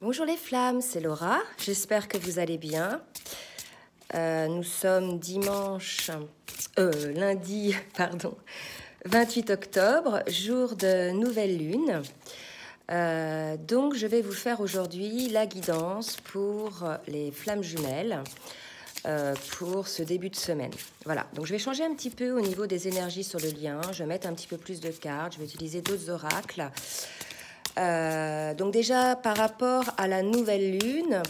Bonjour les flammes, c'est Laura, j'espère que vous allez bien. Nous sommes lundi, 28 octobre, jour de nouvelle lune. Donc je vais vous faire aujourd'hui la guidance pour les flammes jumelles pour ce début de semaine. Voilà, donc je vais changer un petit peu au niveau des énergies sur le lien, je vais mettre un petit peu plus de cartes, je vais utiliser d'autres oracles. Donc déjà par rapport à la nouvelle lune,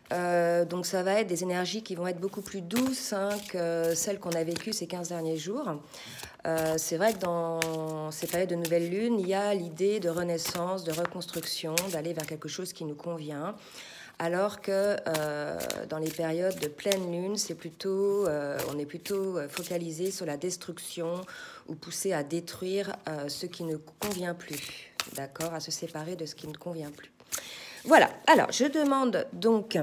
donc ça va être des énergies qui vont être beaucoup plus douces que celles qu'on a vécues ces 15 derniers jours. C'est vrai que dans ces périodes de nouvelle lune, il y a l'idée de renaissance, de reconstruction, d'aller vers quelque chose qui nous convient. Alors que dans les périodes de pleine lune, on est plutôt focalisé sur la destruction ou poussé à détruire ce qui ne convient plus. D'accord, à se séparer de ce qui ne convient plus. Voilà, alors je demande donc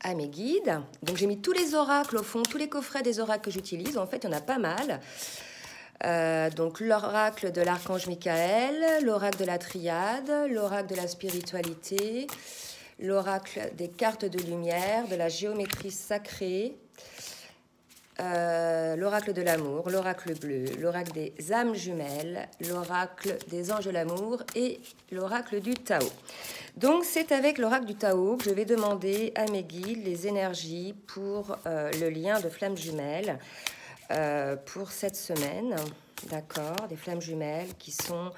à mes guides. Donc j'ai mis tous les oracles au fond, tous les coffrets des oracles que j'utilise. En fait, il y en a pas mal. Donc l'oracle de l'archange Michael, l'oracle de la triade, l'oracle de la spiritualité, l'oracle des cartes de lumière, de la géométrie sacrée, l'oracle de l'amour, l'oracle bleu, l'oracle des âmes jumelles, l'oracle des anges de l'amour et l'oracle du Tao. Donc c'est avec l'oracle du Tao que je vais demander à mes guides les énergies pour le lien de flammes jumelles pour cette semaine. D'accord, des flammes jumelles qui sont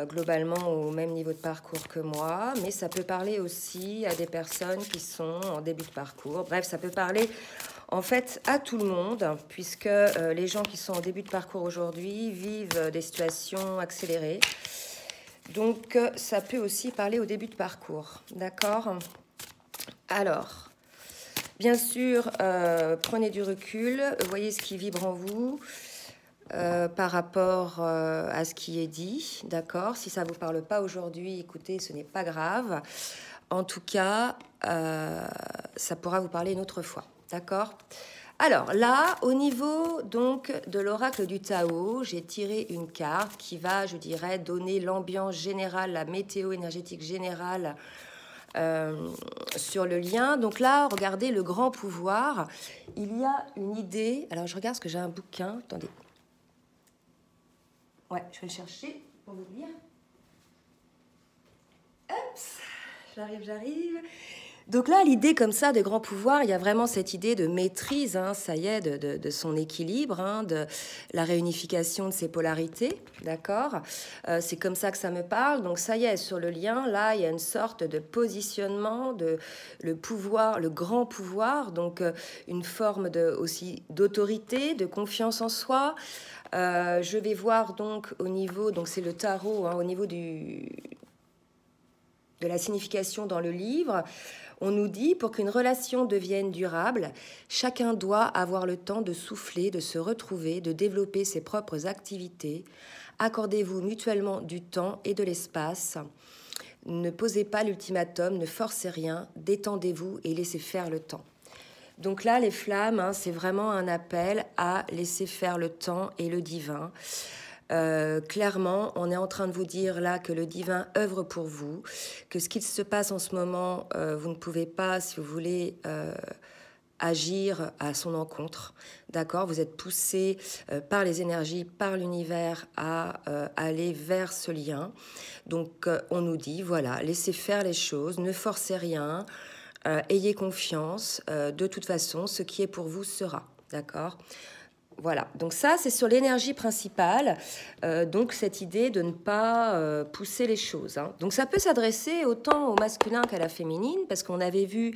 globalement au même niveau de parcours que moi, mais ça peut parler aussi à des personnes qui sont en début de parcours. Bref, ça peut parler en fait à tout le monde, puisque les gens qui sont en début de parcours aujourd'hui vivent des situations accélérées. Donc ça peut aussi parler au début de parcours, d'accord? Alors, bien sûr, prenez du recul, voyez ce qui vibre en vous. Par rapport à ce qui est dit, d'accord? Si ça ne vous parle pas aujourd'hui, écoutez, ce n'est pas grave. En tout cas, ça pourra vous parler une autre fois, d'accord? Alors là, au niveau donc de l'oracle du Tao, j'ai tiré une carte qui va, je dirais, donner l'ambiance générale, la météo énergétique générale sur le lien. Donc là, regardez le grand pouvoir. Il y a une idée. Alors je regarde parce que j'ai un bouquin. Attendez. Ouais, je vais le chercher pour vous dire. Hop, j'arrive. Donc là, l'idée comme ça de grand pouvoir, il y a vraiment cette idée de maîtrise, ça y est, de son équilibre, de la réunification de ses polarités, d'accord? C'est comme ça que ça me parle. Donc ça y est, sur le lien, là, il y a une sorte de positionnement, le pouvoir, le grand pouvoir, donc une forme aussi d'autorité, de confiance en soi. Je vais voir donc au niveau, donc c'est le tarot, au niveau de la signification dans le livre. On nous dit, pour qu'une relation devienne durable, chacun doit avoir le temps de souffler, de se retrouver, de développer ses propres activités. Accordez-vous mutuellement du temps et de l'espace. Ne posez pas l'ultimatum, ne forcez rien, détendez-vous et laissez faire le temps. Donc là, les flammes, c'est vraiment un appel à laisser faire le temps et le divin. Clairement, on est en train de vous dire là que le divin œuvre pour vous, que ce qui se passe en ce moment, vous ne pouvez pas, si vous voulez, agir à son encontre. D'accord? Vous êtes poussé par les énergies, par l'univers à aller vers ce lien. Donc, on nous dit, voilà, laissez faire les choses, ne forcez rien. Ayez confiance, de toute façon, ce qui est pour vous sera, d'accord? Voilà, donc ça, c'est sur l'énergie principale, donc cette idée de ne pas pousser les choses. Donc ça peut s'adresser autant au masculin qu'à la féminine, parce qu'on avait vu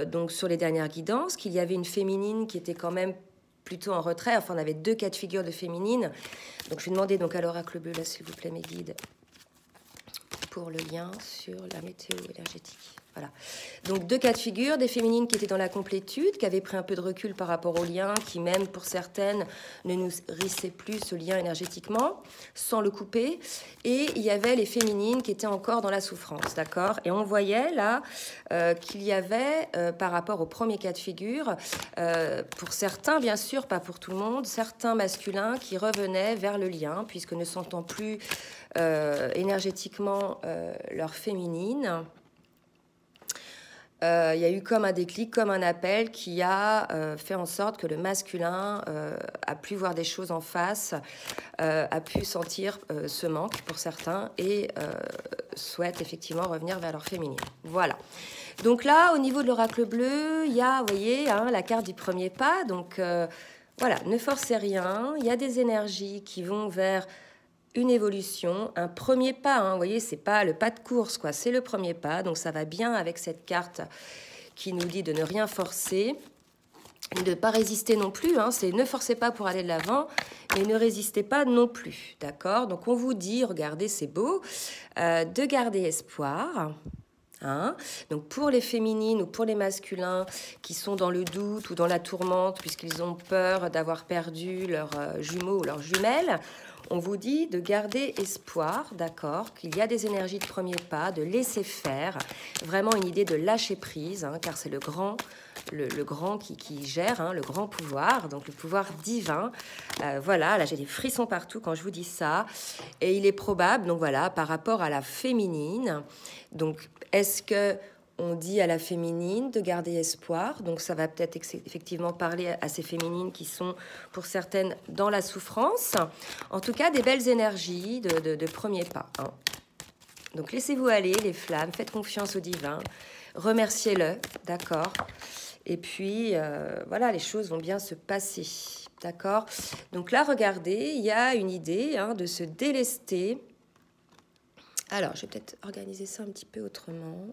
donc sur les dernières guidances qu'il y avait une féminine qui était quand même plutôt en retrait. Enfin, on avait 2 cas de figure de féminine. Donc je vais demander donc à l'oracle bleu, là, s'il vous plaît, mes guides, pour le lien sur la météo énergétique. Voilà. Donc 2 cas de figure, des féminines qui étaient dans la complétude, qui avaient pris un peu de recul par rapport au lien, qui même pour certaines ne nourrissaient plus ce lien énergétiquement, sans le couper. Et il y avait les féminines qui étaient encore dans la souffrance, d'accord? Et on voyait là qu'il y avait, par rapport au premier cas de figure, pour certains, bien sûr, pas pour tout le monde, certains masculins qui revenaient vers le lien, puisque ne sentant plus énergétiquement leur féminine, il y a eu comme un déclic, comme un appel qui a fait en sorte que le masculin a pu voir des choses en face, a pu sentir ce manque pour certains et souhaite effectivement revenir vers leur féminine. Voilà. Donc là, au niveau de l'oracle bleu, il y a, vous voyez, hein, la carte du premier pas. Donc voilà, ne forcez rien. Il y a des énergies qui vont vers une évolution, un premier pas, hein, vous voyez, c'est pas le pas de course, quoi, c'est le premier pas, donc ça va bien avec cette carte qui nous dit de ne rien forcer, de ne pas résister non plus, hein, c'est ne forcez pas pour aller de l'avant, mais ne résistez pas non plus, d'accord? Donc on vous dit, regardez, c'est beau, de garder espoir. Hein, donc pour les féminines ou pour les masculins qui sont dans le doute ou dans la tourmente puisqu'ils ont peur d'avoir perdu leurs jumeaux ou leurs jumelles, on vous dit de garder espoir, d'accord, qu'il y a des énergies de premier pas, de laisser faire, vraiment une idée de lâcher prise, hein, car c'est le grand qui gère, hein, le grand pouvoir, donc le pouvoir divin. Voilà, là j'ai des frissons partout quand je vous dis ça. Et il est probable, donc voilà, par rapport à la féminine, donc est-ce que on dit à la féminine de garder espoir, donc ça va peut-être effectivement parler à ces féminines qui sont pour certaines dans la souffrance, en tout cas des belles énergies de premier pas. Hein. Donc laissez-vous aller les flammes, faites confiance au divin, remerciez-le, d'accord? Et puis voilà, les choses vont bien se passer, d'accord? Donc là, regardez, il y a une idée hein, de se délester. Alors, je vais peut-être organiser ça un petit peu autrement.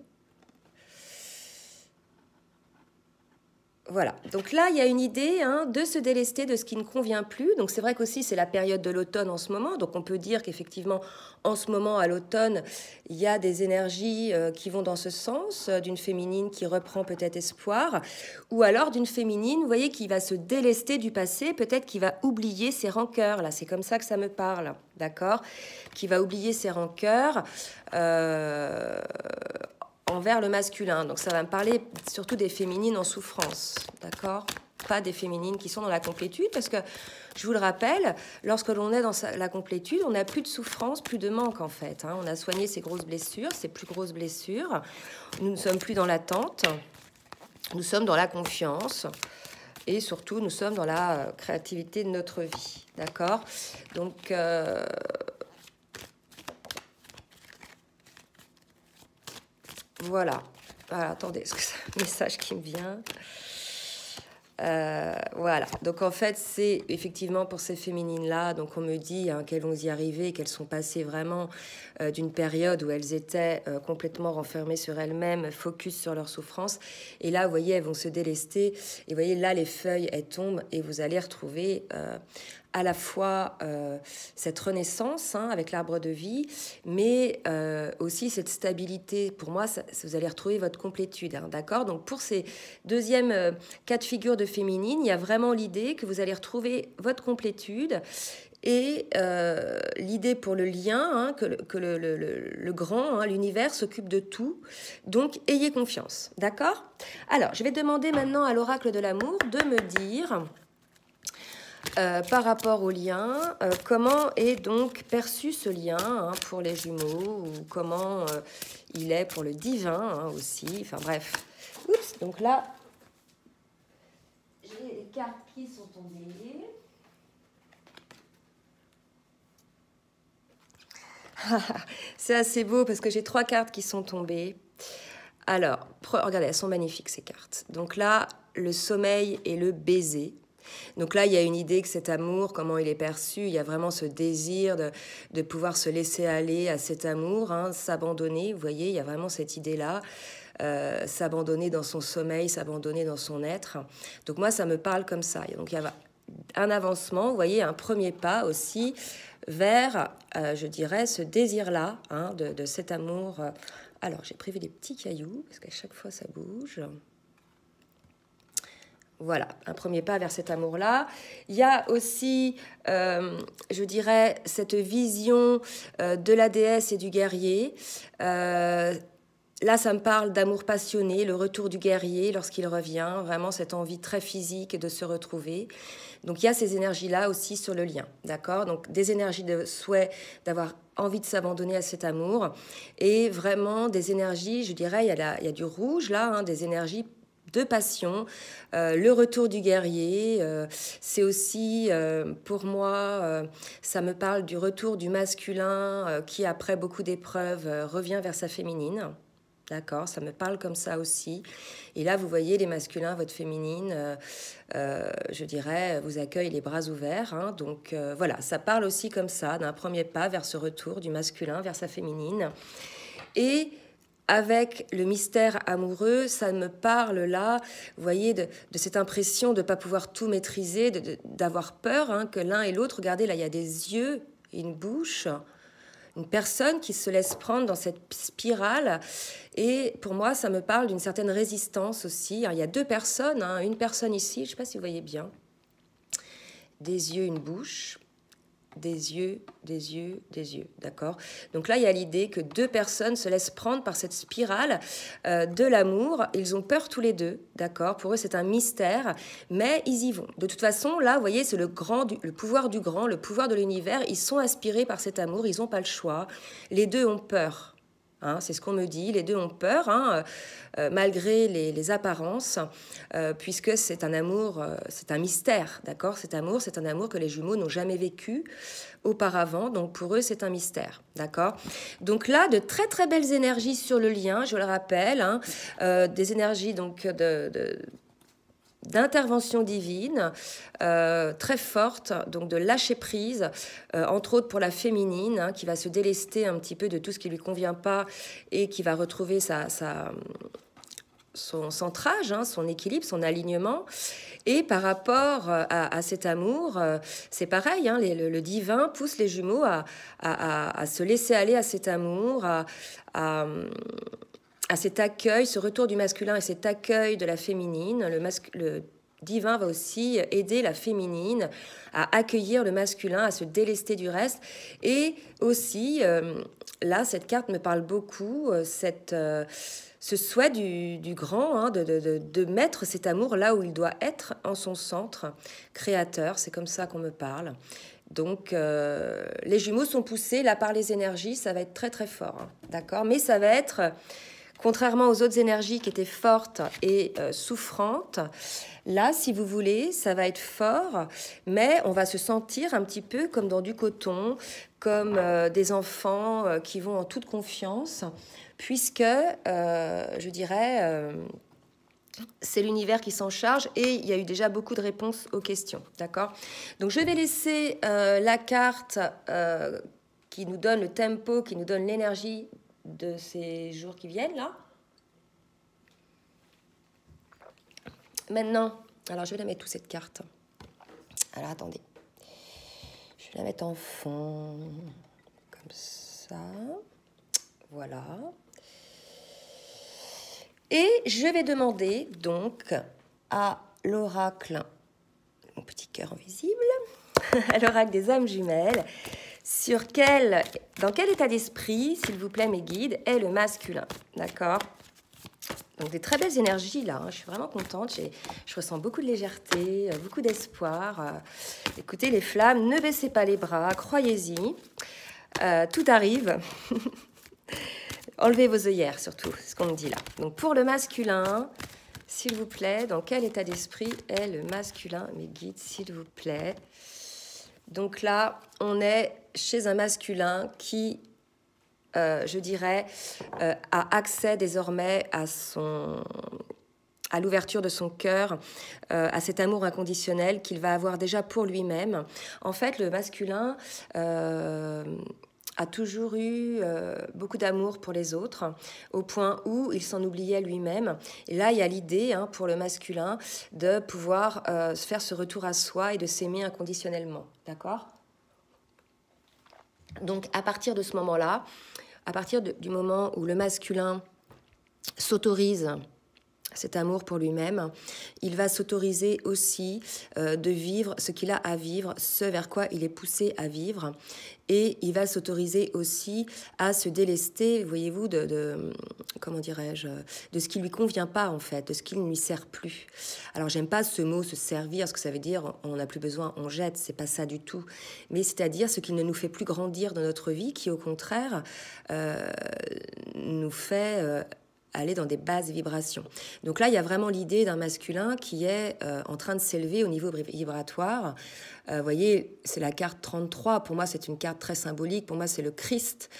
Voilà, donc là, il y a une idée hein, de se délester de ce qui ne convient plus. Donc c'est vrai qu'aussi, c'est la période de l'automne en ce moment. Donc on peut dire qu'effectivement, en ce moment, à l'automne, il y a des énergies qui vont dans ce sens, d'une féminine qui reprend peut-être espoir, ou alors d'une féminine, vous voyez, qui va se délester du passé, peut-être qui va oublier ses rancœurs. Là, c'est comme ça que ça me parle, d'accord? Qui va oublier ses rancœurs. Envers le masculin. Donc ça va me parler surtout des féminines en souffrance, d'accord? Pas des féminines qui sont dans la complétude, parce que, je vous le rappelle, lorsque l'on est dans la complétude, on n'a plus de souffrance, plus de manque en fait. Hein. On a soigné ces grosses blessures, ces plus grosses blessures. Nous ne sommes plus dans l'attente, nous sommes dans la confiance. Et surtout, nous sommes dans la créativité de notre vie, d'accord? Donc... Voilà. Alors, attendez, est-ce que c'est un message qui me vient? Voilà. Donc, en fait, c'est effectivement pour ces féminines-là, donc on me dit hein, qu'elles vont y arriver, qu'elles sont passées vraiment d'une période où elles étaient complètement renfermées sur elles-mêmes, focus sur leur souffrance. Et là, vous voyez, elles vont se délester. Et vous voyez, là, les feuilles, elles tombent et vous allez retrouver... à la fois cette renaissance hein, avec l'arbre de vie, mais aussi cette stabilité. Pour moi, vous allez retrouver votre complétude, hein, d'accord? Donc, pour ces deuxièmes cas de figure de féminine, il y a vraiment l'idée que vous allez retrouver votre complétude et l'idée pour le lien, hein, que le grand, hein, l'univers s'occupe de tout. Donc, ayez confiance, d'accord? Alors, je vais demander maintenant à l'oracle de l'amour de me dire... par rapport au lien, comment est donc perçu ce lien hein, pour les jumeaux ou comment il est pour le divin hein, aussi. Enfin bref. Oups, donc là, j'ai les cartes qui sont tombées. C'est assez beau parce que j'ai 3 cartes qui sont tombées. Alors, regardez, elles sont magnifiques ces cartes. Donc là, le sommeil et le baiser. Donc là, il y a une idée que cet amour, comment il est perçu, il y a vraiment ce désir de pouvoir se laisser aller à cet amour, hein, s'abandonner, vous voyez, il y a vraiment cette idée-là, s'abandonner dans son sommeil, s'abandonner dans son être. Donc moi, ça me parle comme ça. Et donc il y a un avancement, vous voyez, un premier pas aussi vers, je dirais, ce désir-là, hein, de cet amour. Alors, j'ai prévu des petits cailloux, parce qu'à chaque fois, ça bouge. Voilà, un premier pas vers cet amour-là. Il y a aussi, je dirais, cette vision de la déesse et du guerrier. Là, ça me parle d'amour passionné, le retour du guerrier lorsqu'il revient, vraiment cette envie très physique de se retrouver. Donc, il y a ces énergies-là aussi sur le lien, d'accord? Donc, des énergies de souhait d'avoir envie de s'abandonner à cet amour. Et vraiment des énergies, je dirais, il y a du rouge là, hein, des énergies de passion, le retour du guerrier, c'est aussi, pour moi, ça me parle du retour du masculin qui, après beaucoup d'épreuves, revient vers sa féminine. D'accord, ça me parle comme ça aussi. Et là, vous voyez, les masculins, votre féminine, je dirais, vous accueillent les bras ouverts. Hein. Donc voilà, ça parle aussi comme ça, d'un premier pas vers ce retour du masculin vers sa féminine. Et avec le mystère amoureux, ça me parle là, vous voyez, de cette impression de ne pas pouvoir tout maîtriser, d'avoir peur, hein, que l'un et l'autre, regardez, là, il y a des yeux, une bouche, une personne qui se laisse prendre dans cette spirale. Et pour moi, ça me parle d'une certaine résistance aussi. Alors, il y a deux personnes, hein, une personne ici, je ne sais pas si vous voyez bien, des yeux, une bouche. Des yeux, d'accord. Donc là, il y a l'idée que deux personnes se laissent prendre par cette spirale de l'amour. Ils ont peur tous les deux, d'accord. Pour eux, c'est un mystère, mais ils y vont. De toute façon, là, vous voyez, c'est le pouvoir du grand, le pouvoir de l'univers. Ils sont aspirés par cet amour, ils n'ont pas le choix. Les deux ont peur. Hein, c'est ce qu'on me dit, les deux ont peur, hein, malgré les apparences, puisque c'est un amour, c'est un mystère, d'accord. Cet amour, c'est un amour que les jumeaux n'ont jamais vécu auparavant, donc pour eux, c'est un mystère, d'accord. Donc là, de très très belles énergies sur le lien, je le rappelle, hein, des énergies donc d'intervention divine très forte, donc de lâcher prise, entre autres pour la féminine, hein, qui va se délester un petit peu de tout ce qui lui convient pas et qui va retrouver son centrage, hein, son équilibre, son alignement. Et par rapport à cet amour, c'est pareil, hein, le divin pousse les jumeaux à se laisser aller à cet amour, à cet accueil, ce retour du masculin et cet accueil de la féminine. Le divin va aussi aider la féminine à accueillir le masculin, à se délester du reste. Et aussi, là, cette carte me parle beaucoup, ce souhait du grand, hein, de mettre cet amour là où il doit être, en son centre créateur. C'est comme ça qu'on me parle. Donc, les jumeaux sont poussés là par les énergies, ça va être très très fort, hein, d'accord. Mais ça va être, contrairement aux autres énergies qui étaient fortes et souffrantes, là, si vous voulez, ça va être fort, mais on va se sentir un petit peu comme dans du coton, comme des enfants qui vont en toute confiance, puisque, je dirais, c'est l'univers qui s'en charge et il y a eu déjà beaucoup de réponses aux questions, d'accord. Donc je vais laisser la carte qui nous donne le tempo, qui nous donne l'énergie de ces jours qui viennent là. Maintenant, alors je vais la mettre où cette carte? Alors attendez, je vais la mettre en fond, comme ça, voilà. Et je vais demander donc à l'oracle, mon petit cœur invisible, à l'oracle des âmes jumelles, dans quel état d'esprit, s'il vous plaît mes guides, est le masculin, d'accord. Donc des très belles énergies là, hein. Je suis vraiment contente, je ressens beaucoup de légèreté, beaucoup d'espoir. Écoutez les flammes, ne baissez pas les bras, croyez-y, tout arrive. Enlevez vos œillères surtout, c'est ce qu'on me dit là. Donc pour le masculin, s'il vous plaît, dans quel état d'esprit est le masculin, mes guides, s'il vous plaît. Donc là, on est chez un masculin qui, je dirais, a accès désormais à l'ouverture de son cœur, à cet amour inconditionnel qu'il va avoir déjà pour lui-même. En fait, le masculin a toujours eu beaucoup d'amour pour les autres, au point où il s'en oubliait lui-même. Et là, il y a l'idée, hein, pour le masculin, de pouvoir se faire ce retour à soi et de s'aimer inconditionnellement. D'accord ? Donc, à partir de ce moment-là, à partir du moment où le masculin s'autorise cet amour pour lui-même, il va s'autoriser aussi de vivre ce qu'il a à vivre, ce vers quoi il est poussé à vivre. Et il va s'autoriser aussi à se délester, voyez-vous, comment dirais-je, de ce qui lui convient pas en fait, de ce qui ne lui sert plus. Alors j'aime pas ce mot se servir, ce que ça veut dire on n'a plus besoin, on jette, c'est pas ça du tout. Mais c'est-à-dire ce qui ne nous fait plus grandir dans notre vie, qui au contraire nous fait aller dans des basses vibrations. Donc là, il y a vraiment l'idée d'un masculin qui est en train de s'élever au niveau vibratoire. Vous voyez, c'est la carte 33. Pour moi, c'est une carte très symbolique. Pour moi, c'est le Christ.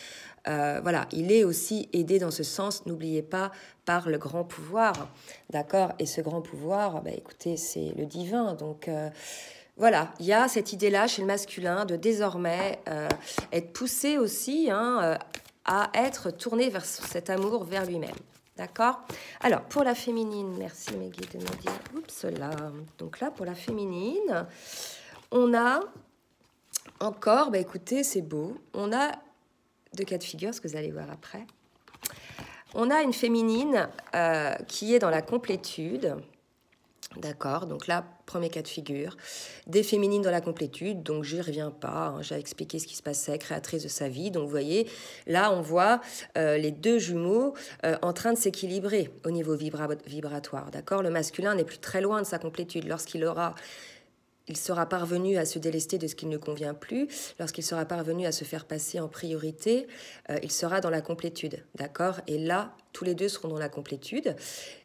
Voilà, il est aussi aidé dans ce sens, n'oubliez pas, par le grand pouvoir. D'accord? Et ce grand pouvoir, bah, écoutez, c'est le divin. Donc... voilà, il y a cette idée-là chez le masculin de désormais être poussé aussi à être tourné vers cet amour vers lui-même. D'accord? Alors, pour la féminine, merci mes guides de me dire. Oups là. Donc là, pour la féminine, on a encore, bah écoutez, c'est beau. On a deux cas de figure, ce que vous allez voir après. On a une féminine qui est dans la complétude. D'accord, donc là, premier cas de figure, des féminines dans la complétude, donc j'y reviens pas, hein, j'ai expliqué ce qui se passait, créatrice de sa vie, donc vous voyez, là on voit les deux jumeaux en train de s'équilibrer au niveau vibratoire, d'accord, le masculin n'est plus très loin de sa complétude, il sera parvenu à se délester de ce qui ne convient plus. Lorsqu'il sera parvenu à se faire passer en priorité, il sera dans la complétude, d'accord? Et là, tous les deux seront dans la complétude.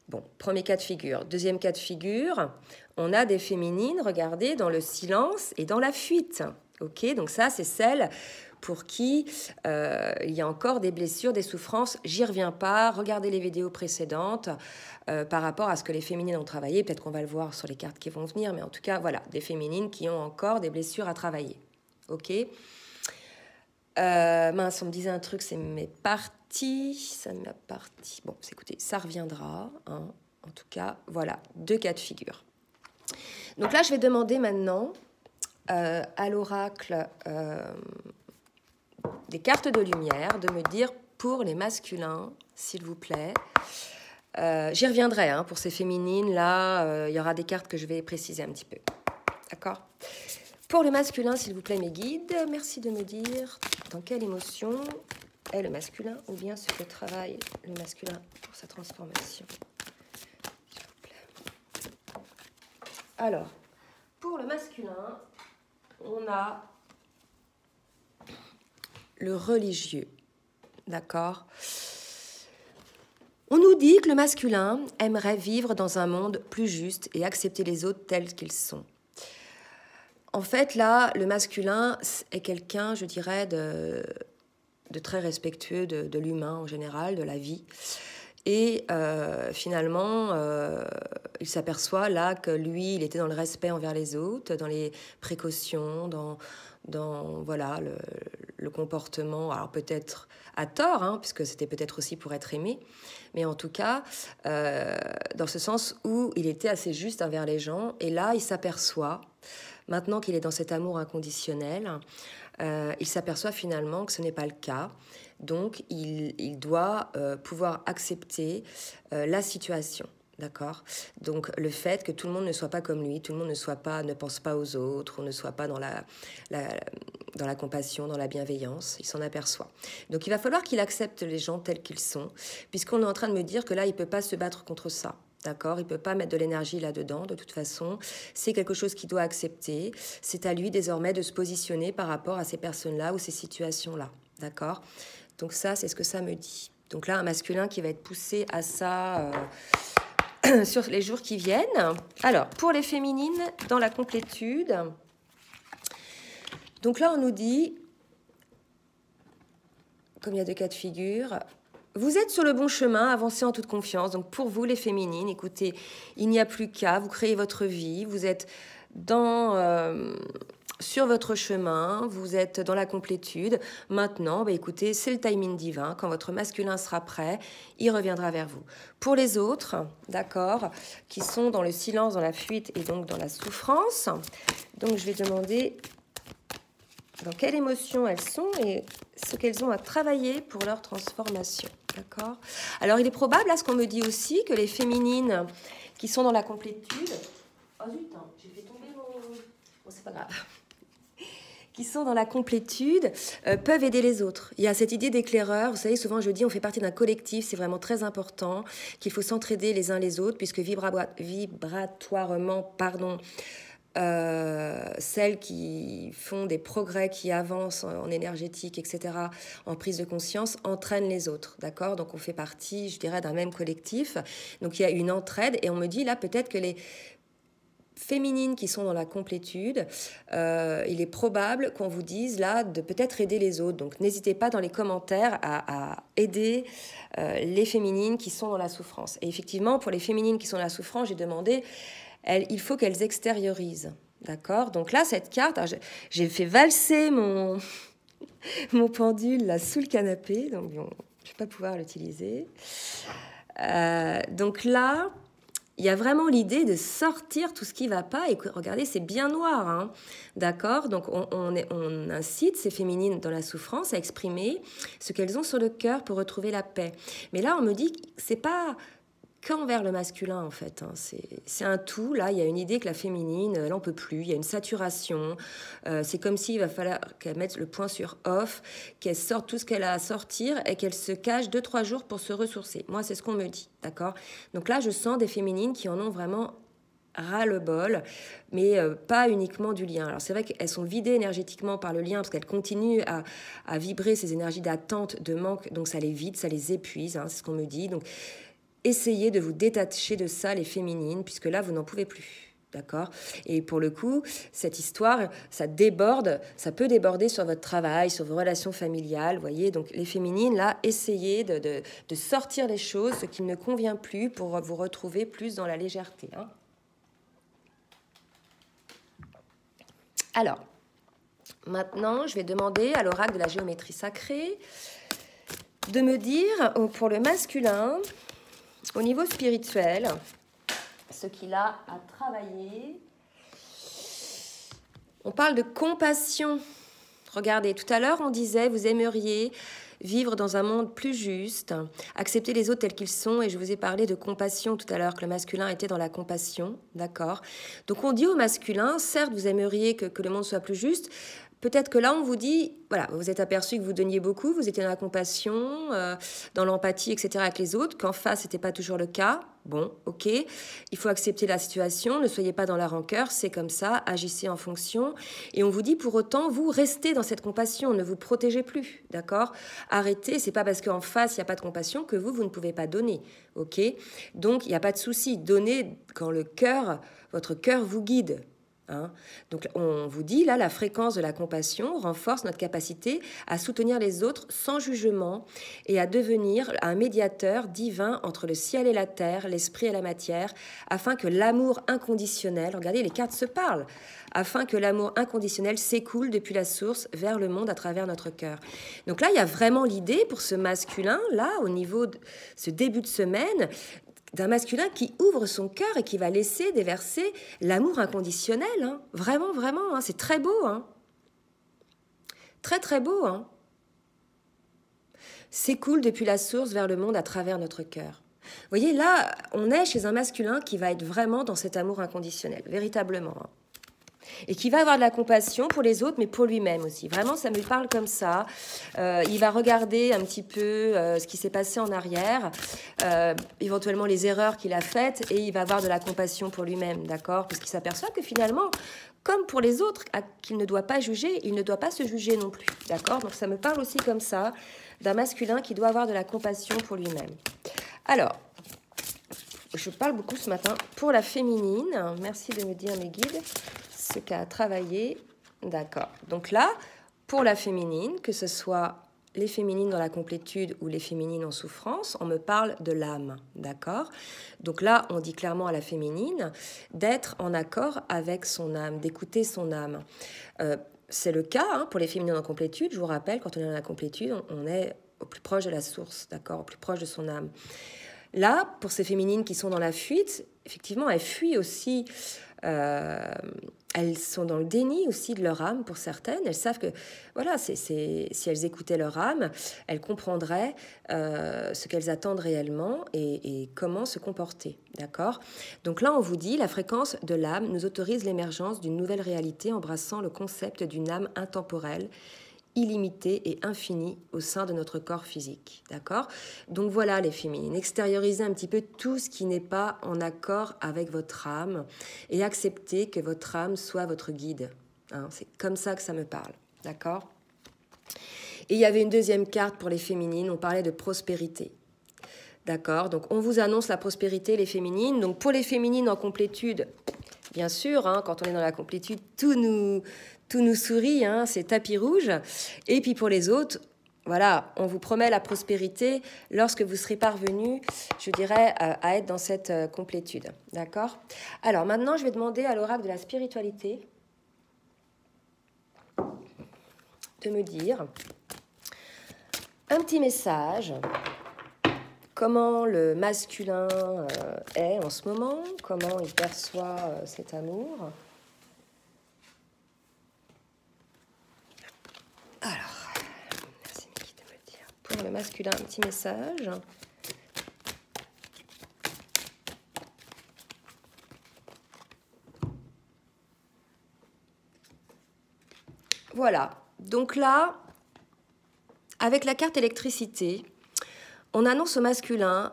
Bon, premier cas de figure. Deuxième cas de figure, on a des féminines, regardez, dans le silence et dans la fuite. Ok, donc ça, c'est celle pour qui il y a encore des blessures, des souffrances. J'y reviens pas. Regardez les vidéos précédentes par rapport à ce que les féminines ont travaillé. Peut-être qu'on va le voir sur les cartes qui vont venir, mais en tout cas, voilà, des féminines qui ont encore des blessures à travailler. Ok. Mince, on me disait un truc, c'est mes parties. Ça m'a parti. Bon, écoutez, ça reviendra. Hein. En tout cas, voilà, deux cas de figure. Donc là, je vais demander maintenant à l'oracle des cartes de lumière de me dire pour les masculins, s'il vous plaît. J'y reviendrai hein, pour ces féminines. Là, il y aura des cartes que je vais préciser un petit peu. D'accord ? Pour les masculins, s'il vous plaît, mes guides, merci de me dire dans quelle émotion est le masculin ou bien ce que travaille le masculin pour sa transformation. S'il vous plaît. Alors, pour le masculin, on a le religieux, d'accord? On nous dit que le masculin aimerait vivre dans un monde plus juste et accepter les autres tels qu'ils sont. En fait, là, le masculin est quelqu'un, je dirais, de très respectueux de l'humain en général, de la vie. Et finalement, il s'aperçoit là que lui, il était dans le respect envers les autres, dans les précautions, dans voilà, le comportement, alors peut-être à tort, hein, puisque c'était peut-être aussi pour être aimé, mais en tout cas, dans ce sens où il était assez juste envers les gens. Et là, il s'aperçoit, maintenant qu'il est dans cet amour inconditionnel, il s'aperçoit finalement que ce n'est pas le cas. Donc, il doit pouvoir accepter la situation. D'accord? Donc, le fait que tout le monde ne soit pas comme lui, tout le monde ne pense pas aux autres, ou ne soit pas dans la compassion, dans la bienveillance, il s'en aperçoit. Donc, il va falloir qu'il accepte les gens tels qu'ils sont, puisqu'on est en train de me dire que là, il ne peut pas se battre contre ça. D'accord? Il ne peut pas mettre de l'énergie là-dedans, de toute façon. C'est quelque chose qu'il doit accepter. C'est à lui, désormais, de se positionner par rapport à ces personnes-là ou ces situations-là. D'accord? Donc ça, c'est ce que ça me dit. Donc là, un masculin qui va être poussé à ça... sur les jours qui viennent. Alors, pour les féminines, dans la complétude, donc là, on nous dit, comme il y a deux cas de figure, vous êtes sur le bon chemin, avancez en toute confiance. Donc, pour vous, les féminines, écoutez, il n'y a plus qu'à, vous créez votre vie, vous êtes sur votre chemin, vous êtes dans la complétude. Maintenant, écoutez, c'est le timing divin. Quand votre masculin sera prêt, il reviendra vers vous. Pour les autres, d'accord, qui sont dans le silence, dans la fuite et donc dans la souffrance, donc je vais demander dans quelle émotion elles sont et ce qu'elles ont à travailler pour leur transformation. D'accord. Alors, il est probable, là, ce qu'on me dit aussi, que les féminines qui sont dans la complétude... Oh zut, hein, j'ai fait tomber mon... Bon, c'est pas grave. Qui sont dans la complétude peuvent aider les autres. Il y a cette idée d'éclaireur. Vous savez, souvent je dis on fait partie d'un collectif, c'est vraiment très important, qu'il faut s'entraider les uns les autres, puisque vibratoirement, celles qui font des progrès, qui avancent en énergétique, etc., en prise de conscience, entraînent les autres, d'accord? Donc on fait partie, je dirais, d'un même collectif. Donc il y a une entraide, et on me dit là peut-être que les féminines qui sont dans la complétude, il est probable qu'on vous dise là de peut-être aider les autres. Donc n'hésitez pas dans les commentaires à aider les féminines qui sont dans la souffrance. Et effectivement, pour les féminines qui sont dans la souffrance, j'ai demandé, il faut qu'elles extériorisent. D'accord? Donc là, cette carte, j'ai fait valser mon pendule là sous le canapé, donc bon, je ne vais pas pouvoir l'utiliser. Donc là, il y a vraiment l'idée de sortir tout ce qui ne va pas. Et regardez, c'est bien noir, hein, d'accord? Donc, on incite ces féminines dans la souffrance à exprimer ce qu'elles ont sur le cœur pour retrouver la paix. Mais là, on me dit que ce n'est pas qu'envers le masculin, en fait. Hein. C'est un tout. Là, il y a une idée que la féminine, elle n'en peut plus. Il y a une saturation. C'est comme s'il va falloir qu'elle mette le point sur off, qu'elle sorte tout ce qu'elle a à sortir et qu'elle se cache 2-3 jours pour se ressourcer. Moi, c'est ce qu'on me dit, d'accord? Donc là, je sens des féminines qui en ont vraiment ras-le-bol, mais pas uniquement du lien. Alors c'est vrai qu'elles sont vidées énergétiquement par le lien, parce qu'elles continuent à vibrer ces énergies d'attente, de manque, donc ça les vide, ça les épuise, hein, c'est ce qu'on me dit. Donc essayez de vous détacher de ça, les féminines, puisque là, vous n'en pouvez plus. D'accord? Et pour le coup, cette histoire, ça déborde, ça peut déborder sur votre travail, sur vos relations familiales, vous voyez? Donc, les féminines, là, essayez de sortir les choses, ce qui ne convient plus, pour vous retrouver plus dans la légèreté. Hein? Alors, maintenant, je vais demander à l'oracle de la géométrie sacrée de me dire, pour le masculin, au niveau spirituel, ce qu'il a à travailler. On parle de compassion. Regardez, tout à l'heure, on disait, vous aimeriez vivre dans un monde plus juste, accepter les autres tels qu'ils sont, et je vous ai parlé de compassion tout à l'heure, que le masculin était dans la compassion, d'accord? Donc on dit au masculin, certes, vous aimeriez que le monde soit plus juste. Peut-être que là, on vous dit, voilà, vous êtes aperçu que vous donniez beaucoup, vous étiez dans la compassion, dans l'empathie, etc. avec les autres, qu'en face, ce n'était pas toujours le cas. Bon, ok, il faut accepter la situation, ne soyez pas dans la rancœur, c'est comme ça, agissez en fonction. Et on vous dit, pour autant, vous restez dans cette compassion, ne vous protégez plus, d'accord? Arrêtez, c'est pas parce qu'en face, il n'y a pas de compassion que vous ne pouvez pas donner, ok? Donc, il n'y a pas de souci, donnez quand votre cœur vous guide. Hein. Donc on vous dit là, la fréquence de la compassion renforce notre capacité à soutenir les autres sans jugement et à devenir un médiateur divin entre le ciel et la terre, l'esprit et la matière, afin que l'amour inconditionnel, regardez, les cartes se parlent, afin que l'amour inconditionnel s'écoule depuis la source vers le monde à travers notre cœur. Donc là, il y a vraiment l'idée pour ce masculin, là, au niveau de ce début de semaine, d'un masculin qui ouvre son cœur et qui va laisser déverser l'amour inconditionnel. Hein. Vraiment, vraiment, hein. C'est très beau. Hein. Très, très beau. Hein. S'écoule depuis la source vers le monde à travers notre cœur. Vous voyez, là, on est chez un masculin qui va être vraiment dans cet amour inconditionnel, véritablement. Hein. Et qui va avoir de la compassion pour les autres, mais pour lui-même aussi. Vraiment, ça me parle comme ça. Il va regarder un petit peu ce qui s'est passé en arrière, éventuellement les erreurs qu'il a faites, et il va avoir de la compassion pour lui-même, d'accord? Parce qu'il s'aperçoit que finalement, comme pour les autres, qu'il ne doit pas juger, il ne doit pas se juger non plus, d'accord? Donc ça me parle aussi comme ça, d'un masculin qui doit avoir de la compassion pour lui-même. Alors, je parle beaucoup ce matin pour la féminine. Merci de me dire, mes guides, ce qu'a travaillé. D'accord. Donc là, pour la féminine, que ce soit les féminines dans la complétude ou les féminines en souffrance, on me parle de l'âme. D'accord. Donc là, on dit clairement à la féminine d'être en accord avec son âme, d'écouter son âme. C'est le cas hein, pour les féminines en complétude. Je vous rappelle, quand on est dans la complétude, on est au plus proche de la source, d'accord, au plus proche de son âme. Là, pour ces féminines qui sont dans la fuite, effectivement, elles fuient aussi Elles sont dans le déni aussi de leur âme pour certaines. Elles savent que, voilà, si elles écoutaient leur âme, elles comprendraient ce qu'elles attendent réellement et comment se comporter. D'accord? Donc là, on vous dit, la fréquence de l'âme nous autorise l'émergence d'une nouvelle réalité embrassant le concept d'une âme intemporelle, illimitée et infinie au sein de notre corps physique. D'accord? Donc voilà les féminines, extériorisez un petit peu tout ce qui n'est pas en accord avec votre âme et acceptez que votre âme soit votre guide. Hein, c'est comme ça que ça me parle. D'accord? Et il y avait une deuxième carte pour les féminines, on parlait de prospérité. D'accord? Donc on vous annonce la prospérité, les féminines. Donc pour les féminines en complétude, bien sûr, hein, quand on est dans la complétude, tout nous sourit, hein, c'est tapis rouge. Et puis pour les autres, voilà, on vous promet la prospérité lorsque vous serez parvenu, je dirais, à être dans cette complétude. D'accord? Alors maintenant, je vais demander à l'oracle de la spiritualité de me dire un petit message. Comment le masculin est en ce moment, comment il perçoit cet amour. Alors, merci Niki de me le dire. Pour le masculin, un petit message. Voilà, donc là, avec la carte électricité, on annonce au masculin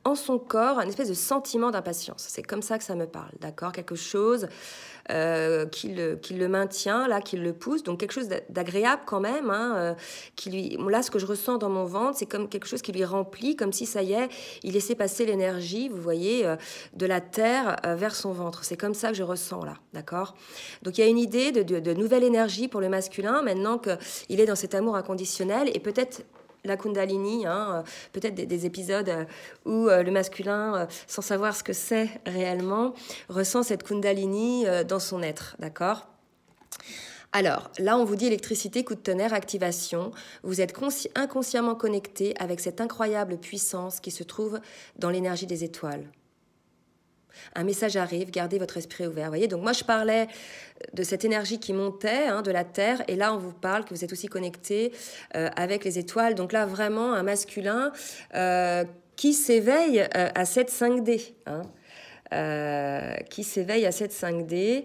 en son corps un espèce de sentiment d'impatience. C'est comme ça que ça me parle, d'accord? Quelque chose qui le maintient, là, qui le pousse, donc quelque chose d'agréable quand même, hein, là, ce que je ressens dans mon ventre, c'est comme quelque chose qui lui remplit, comme si, ça y est, il laissait passer l'énergie, vous voyez, de la terre vers son ventre. C'est comme ça que je ressens, là, d'accord? Donc, il y a une idée de nouvelle énergie pour le masculin, maintenant qu'il est dans cet amour inconditionnel, et peut-être la Kundalini, hein, peut-être des épisodes où le masculin, sans savoir ce que c'est réellement, ressent cette Kundalini dans son être, d'accord? Alors, là, on vous dit électricité, coup de tonnerre, activation. Vous êtes inconsciemment connecté avec cette incroyable puissance qui se trouve dans l'énergie des étoiles. Un message arrive, gardez votre esprit ouvert. Vous voyez, donc moi je parlais de cette énergie qui montait, hein, de la Terre, et là on vous parle que vous êtes aussi connecté avec les étoiles. Donc là vraiment un masculin qui s'éveille à cette 5D. Hein. Qui s'éveille à cette 5D.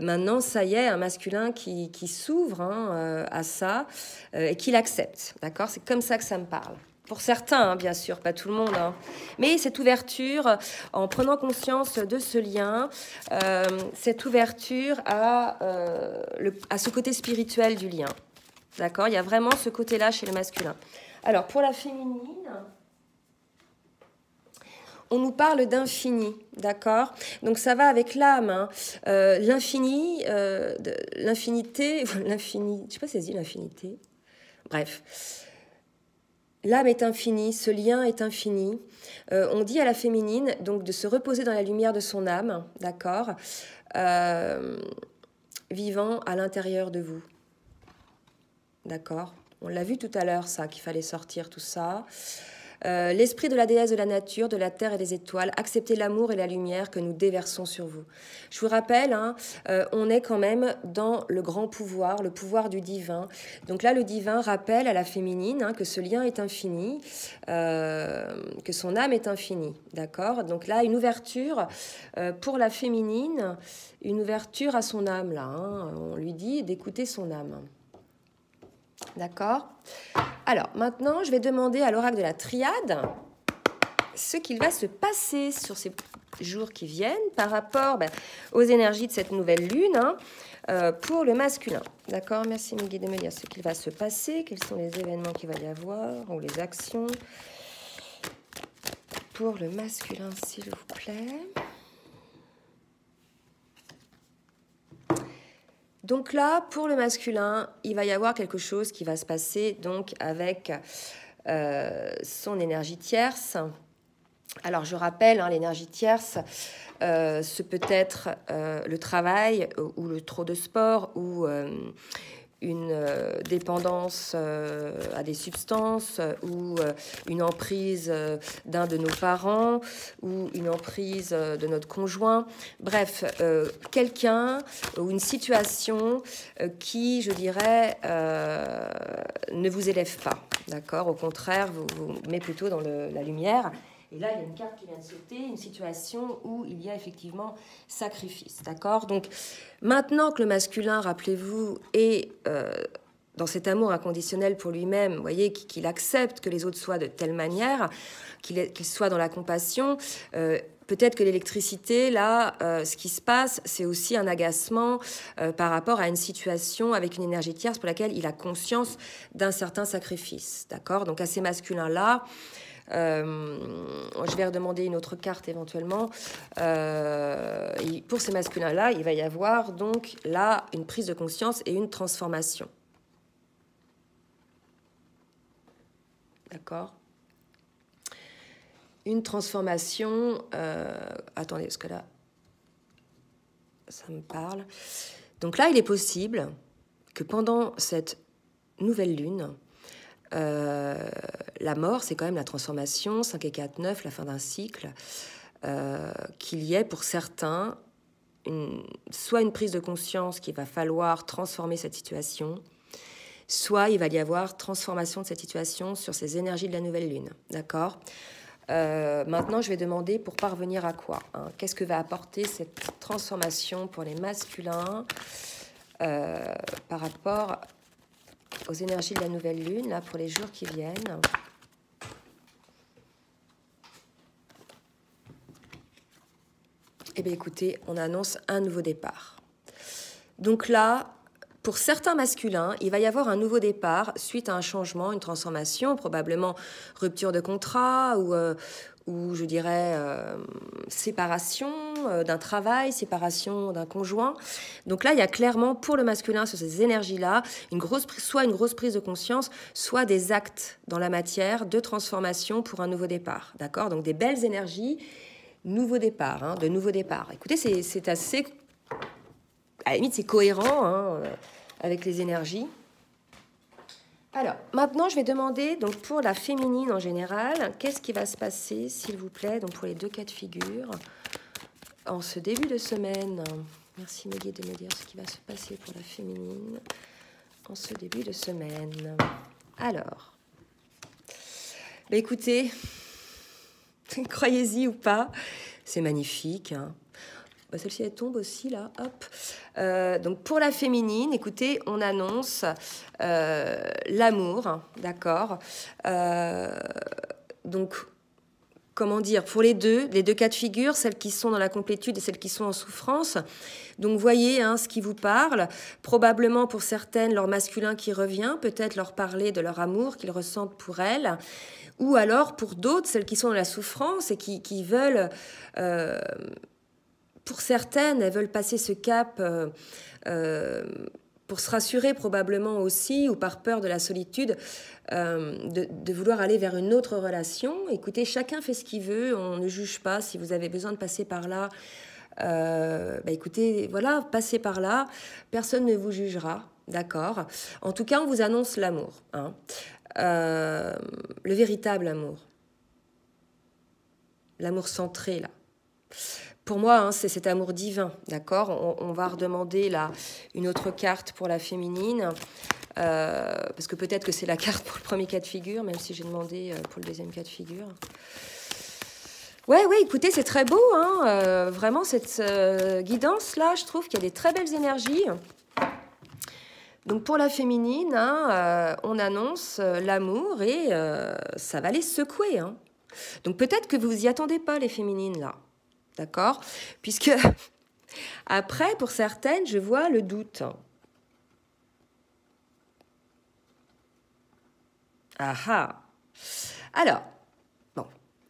Maintenant, ça y est, un masculin qui s'ouvre hein, à ça et qui l'accepte. D'accord? C'est comme ça que ça me parle. Pour certains, hein, bien sûr, pas tout le monde. Hein. Mais cette ouverture, en prenant conscience de ce lien, cette ouverture à ce côté spirituel du lien. D'accord? Il y a vraiment ce côté-là chez le masculin. Alors, pour la féminine, on nous parle d'infini, d'accord? Donc ça va avec l'âme, hein. L'infini, l'infinité, l'infini, je sais pas si ça se dit l'infinité. Bref. L'âme est infinie, ce lien est infini. On dit à la féminine donc de se reposer dans la lumière de son âme, d'accord, vivant à l'intérieur de vous, d'accord. On l'a vu tout à l'heure, ça, qu'il fallait sortir tout ça. L'esprit de la déesse de la nature, de la terre et des étoiles, acceptez l'amour et la lumière que nous déversons sur vous. Je vous rappelle, hein, on est quand même dans le grand pouvoir, le pouvoir du divin. Donc là, le divin rappelle à la féminine hein, que ce lien est infini, que son âme est infinie, d'accord? Donc là, une ouverture pour la féminine, une ouverture à son âme, là. Hein, on lui dit d'écouter son âme. D'accord? Alors, maintenant, je vais demander à l'oracle de la triade ce qu'il va se passer sur ces jours qui viennent par rapport aux énergies de cette nouvelle lune hein, pour le masculin. D'accord? Merci, mes guides, de me dire ce qu'il va se passer, quels sont les événements qu'il va y avoir ou les actions pour le masculin, s'il vous plaît. Donc là, pour le masculin, il va y avoir quelque chose qui va se passer donc avec son énergie tierce. Alors, je rappelle, hein, l'énergie tierce, ce peut être le travail ou le trop de sport ou une dépendance à des substances ou une emprise d'un de nos parents ou une emprise de notre conjoint. Bref, quelqu'un ou une situation qui, je dirais, ne vous élève pas, d'accord? Au contraire, vous met plutôt dans la lumière. Et là, il y a une carte qui vient de sauter, une situation où il y a effectivement sacrifice, d'accord? Donc, maintenant que le masculin, rappelez-vous, est dans cet amour inconditionnel pour lui-même, vous voyez, qu'il accepte que les autres soient de telle manière, qu'il soit dans la compassion, peut-être que l'électricité, là, ce qui se passe, c'est aussi un agacement par rapport à une situation avec une énergie tierce pour laquelle il a conscience d'un certain sacrifice, d'accord? Donc, à ces masculins-là, je vais redemander une autre carte éventuellement. Pour ces masculins-là, il va y avoir donc là une prise de conscience et une transformation. D'accord? Une transformation... attendez, parce que là, ça me parle. Donc là, il est possible que pendant cette nouvelle lune, la mort, c'est quand même la transformation, 5 et 4, 9, la fin d'un cycle, qu'il y ait pour certains soit une prise de conscience qu'il va falloir transformer cette situation, soit il va y avoir transformation de cette situation sur ces énergies de la nouvelle lune, d'accord? Maintenant, je vais demander pour parvenir à quoi, hein? Qu'est-ce que va apporter cette transformation pour les masculins par rapport aux énergies de la nouvelle lune, là, pour les jours qui viennent. Eh bien, écoutez, on annonce un nouveau départ. Donc là, pour certains masculins, il va y avoir un nouveau départ suite à un changement, une transformation, probablement rupture de contrat ou je dirais séparation d'un travail, séparation d'un conjoint. Donc là, il y a clairement pour le masculin sur ces énergies-là soit une grosse prise de conscience, soit des actes dans la matière de transformation pour un nouveau départ. D'accord? Donc des belles énergies, nouveau départ, hein, de nouveau départ. Écoutez, c'est assez... À la limite, c'est cohérent hein, avec les énergies. Alors, maintenant, je vais demander, donc, pour la féminine en général, qu'est-ce qui va se passer, s'il vous plaît, donc pour les deux cas de figure, en ce début de semaine. Merci, mes guides, de me dire ce qui va se passer pour la féminine en ce début de semaine. Alors, bah, écoutez, croyez-y ou pas, c'est magnifique, hein. Celle-ci, elle tombe aussi, là, hop. Donc, pour la féminine, écoutez, on annonce l'amour, d'accord. Donc, comment dire, pour les deux cas de figure, celles qui sont dans la complétude et celles qui sont en souffrance. Donc, voyez hein, ce qui vous parle. Probablement, pour certaines, leur masculin qui revient, peut-être leur parler de leur amour qu'ils ressentent pour elles. Ou alors, pour d'autres, celles qui sont dans la souffrance et qui veulent... pour certaines, elles veulent passer ce cap pour se rassurer probablement aussi, ou par peur de la solitude, de vouloir aller vers une autre relation. Écoutez, chacun fait ce qu'il veut, on ne juge pas. Si vous avez besoin de passer par là, écoutez, voilà, passez par là, personne ne vous jugera, d'accord? En tout cas, on vous annonce l'amour, hein. Le véritable amour. L'amour centré, là. Pour moi, hein, c'est cet amour divin, d'accord? On va redemander là une autre carte pour la féminine, parce que peut-être que c'est la carte pour le premier cas de figure, même si j'ai demandé pour le deuxième cas de figure. Ouais, écoutez, c'est très beau, hein, vraiment, cette guidance-là, je trouve qu'il y a des très belles énergies. Donc pour la féminine, hein, on annonce l'amour et ça va les secouer, hein. Donc peut-être que vous vous y attendez pas, les féminines, là. D'accord? Puisque, après, pour certaines, je vois le doute. Ah ah! Alors, bon,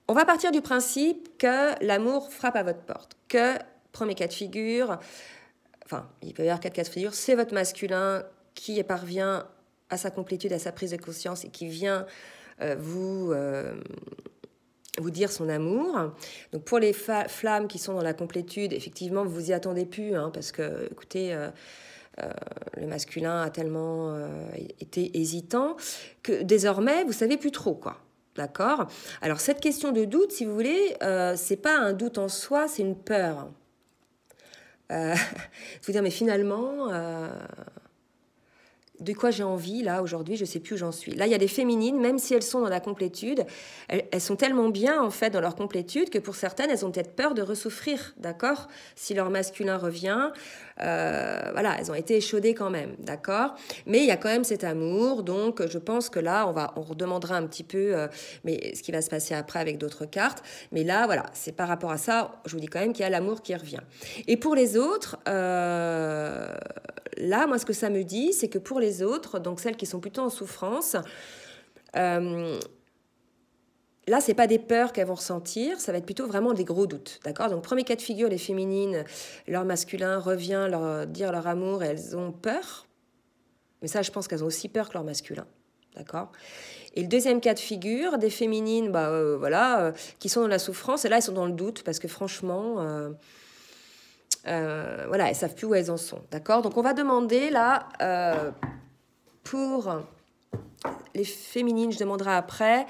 on va partir du principe que l'amour frappe à votre porte. Que, premier cas de figure, enfin, il peut y avoir 4 cas de figure, c'est votre masculin qui parvient à sa complétude, à sa prise de conscience et qui vient vous dire son amour. Donc pour les flammes qui sont dans la complétude, effectivement, vous vous y attendez plus, hein, parce que, écoutez, Le masculin a tellement été hésitant que désormais, vous savez plus trop, quoi. D'accord? Alors, cette question de doute, si vous voulez, c'est pas un doute en soi, c'est une peur. Vous dire, mais finalement, de quoi j'ai envie, là, aujourd'hui, je ne sais plus où j'en suis. Là, il y a des féminines, même si elles sont dans la complétude, elles sont tellement bien, en fait, dans leur complétude, que pour certaines, elles ont peut-être peur de ressouffrir, d'accord? Si leur masculin revient, voilà, elles ont été échaudées quand même, d'accord? Mais il y a quand même cet amour, donc je pense que là, on redemandera un petit peu mais ce qui va se passer après avec d'autres cartes. Mais là, voilà, c'est par rapport à ça, je vous dis quand même qu'il y a l'amour qui revient. Et pour les autres, là, moi, ce que ça me dit, c'est que pour les autres, donc celles qui sont plutôt en souffrance, là, c'est pas des peurs qu'elles vont ressentir, ça va être plutôt vraiment des gros doutes, d'accord? Donc, premier cas de figure, les féminines, leur masculin revient leur dire leur amour et elles ont peur. Mais ça, je pense qu'elles ont aussi peur que leur masculin, d'accord? Et le deuxième cas de figure, des féminines, voilà, qui sont dans la souffrance, et là, elles sont dans le doute, parce que franchement, voilà, elles savent plus où elles en sont, d'accord? Donc, on va demander, là, pour les féminines, je demanderai après,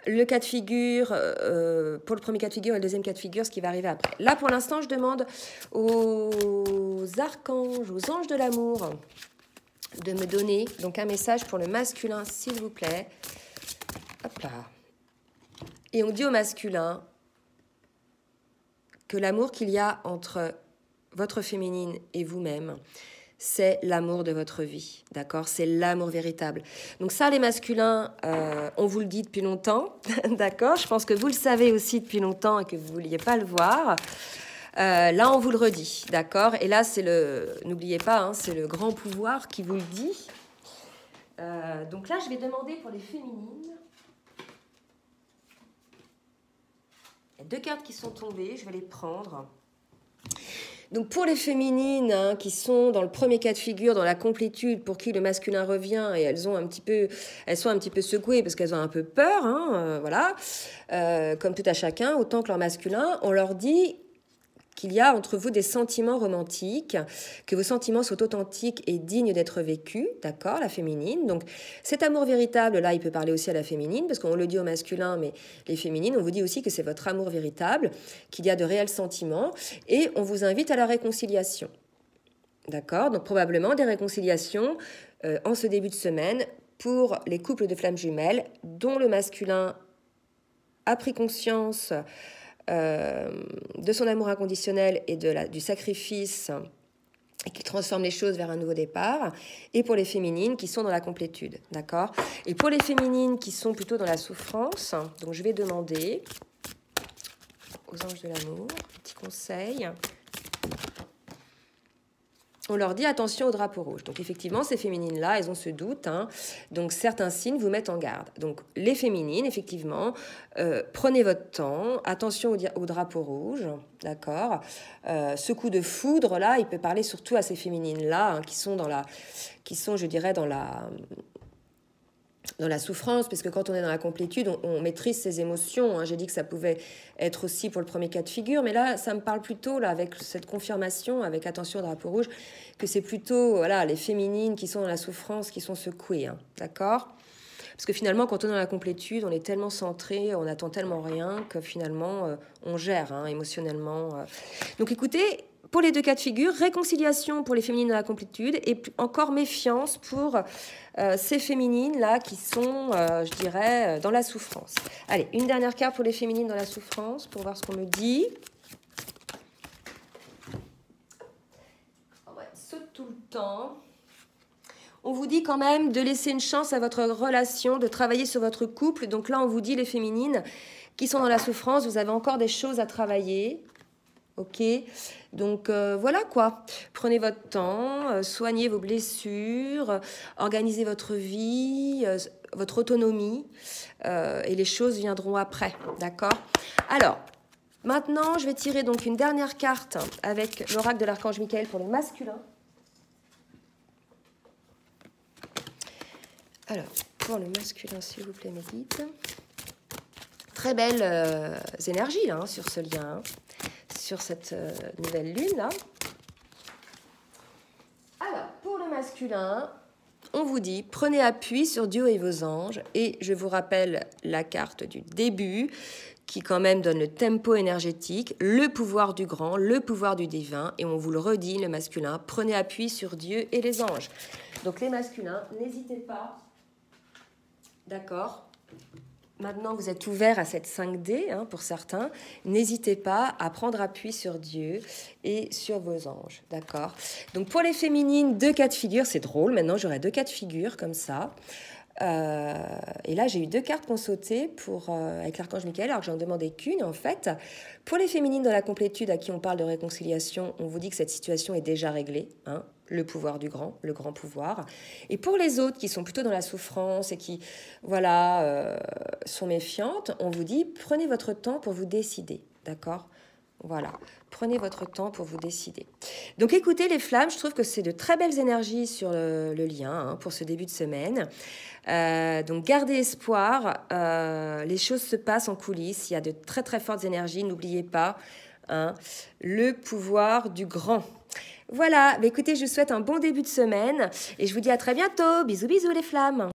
le cas de figure, pour le premier cas de figure et le deuxième cas de figure, ce qui va arriver après. Là, pour l'instant, je demande aux archanges, aux anges de l'amour, de me donner donc un message pour le masculin, s'il vous plaît. Hop là. Et on dit au masculin que l'amour qu'il y a entre votre féminine et vous-même, c'est l'amour de votre vie, d'accord? C'est l'amour véritable. Donc ça, les masculins, on vous le dit depuis longtemps, d'accord? Je pense que vous le savez aussi depuis longtemps et que vous ne vouliez pas le voir. Là, on vous le redit, d'accord? Et là, c'est n'oubliez pas, hein, c'est le grand pouvoir qui vous le dit. Donc là, je vais demander pour les féminines. Il y a 2 cartes qui sont tombées, je vais les prendre. Donc pour les féminines hein, qui sont dans le premier cas de figure, dans la complétude, pour qui le masculin revient et elles sont un petit peu secouées parce qu'elles ont un peu peur, hein, voilà, comme tout à chacun, autant que leur masculin, on leur dit qu'il y a entre vous des sentiments romantiques, que vos sentiments sont authentiques et dignes d'être vécus, d'accord, la féminine. Donc cet amour véritable, là, il peut parler aussi à la féminine, parce qu'on le dit au masculin, mais les féminines, on vous dit aussi que c'est votre amour véritable, qu'il y a de réels sentiments, et on vous invite à la réconciliation. D'accord? Donc probablement des réconciliations en ce début de semaine pour les couples de flammes jumelles, dont le masculin a pris conscience de son amour inconditionnel et du sacrifice et qui transforme les choses vers un nouveau départ, et pour les féminines qui sont dans la complétude, d'accord? Et pour les féminines qui sont plutôt dans la souffrance, donc je vais demander aux anges de l'amour, petit conseil. On leur dit attention au drapeau rouge. Donc effectivement, ces féminines-là, elles ont ce doute. Hein. Donc certains signes vous mettent en garde. Donc les féminines, effectivement, prenez votre temps. Attention au drapeau rouge, d'accord. Ce coup de foudre-là, il peut parler surtout à ces féminines-là, hein, qui sont, je dirais, dans la souffrance, parce que quand on est dans la complétude, on maîtrise ses émotions. Hein. J'ai dit que ça pouvait être aussi pour le premier cas de figure, mais là, ça me parle plutôt, là, avec cette confirmation, avec attention au drapeau rouge, que c'est plutôt voilà, les féminines qui sont dans la souffrance, qui sont secouées. Hein. D'accord ? Parce que finalement, quand on est dans la complétude, on est tellement centré, on n'attend tellement rien, que finalement, on gère hein, émotionnellement. Donc écoutez, pour les 2 cas de figure, réconciliation pour les féminines dans la complétude et encore méfiance pour ces féminines-là qui sont, je dirais, dans la souffrance. Allez, une dernière carte pour les féminines dans la souffrance, pour voir ce qu'on me dit. Ouais, saute tout le temps. On vous dit quand même de laisser une chance à votre relation, de travailler sur votre couple. Donc là, on vous dit, les féminines qui sont dans la souffrance, vous avez encore des choses à travailler. Ok, donc voilà quoi. Prenez votre temps, soignez vos blessures, organisez votre vie, votre autonomie, et les choses viendront après, d'accord? Alors, maintenant, je vais tirer donc une dernière carte avec l'oracle de l'archange Michael pour le masculin. Alors, pour le masculin, s'il vous plaît, mes guides. Très belles énergies là, hein, sur ce lien. Sur cette nouvelle lune là. Alors, masculin, on vous dit, prenez appui sur Dieu et vos anges. Et je vous rappelle la carte du début, qui quand même donne le tempo énergétique, le pouvoir du grand, le pouvoir du divin. Et on vous le redit, le masculin, prenez appui sur Dieu et les anges. Donc les masculins, n'hésitez pas. D'accord ? Maintenant, vous êtes ouverts à cette 5D, hein, pour certains. N'hésitez pas à prendre appui sur Dieu et sur vos anges. D'accord ? Donc, pour les féminines, 2 cas de figure. C'est drôle, maintenant, j'aurai 2 cas de figure comme ça. Et là, j'ai eu 2 cartes qui ont sauté avec l'archange Michael, alors que j'en demandais qu'une. En fait, pour les féminines dans la complétude à qui on parle de réconciliation, on vous dit que cette situation est déjà réglée, hein, le pouvoir du grand, le grand pouvoir. Et pour les autres qui sont plutôt dans la souffrance et qui, voilà, sont méfiantes, on vous dit, prenez votre temps pour vous décider, d'accord ? Voilà, prenez votre temps pour vous décider. Donc écoutez les flammes, je trouve que c'est de très belles énergies sur le lien, hein, pour ce début de semaine. Donc gardez espoir, les choses se passent en coulisses, il y a de très très fortes énergies, n'oubliez pas, hein, le pouvoir du grand. Voilà, bah écoutez, je vous souhaite un bon début de semaine et je vous dis à très bientôt. Bisous bisous les flammes.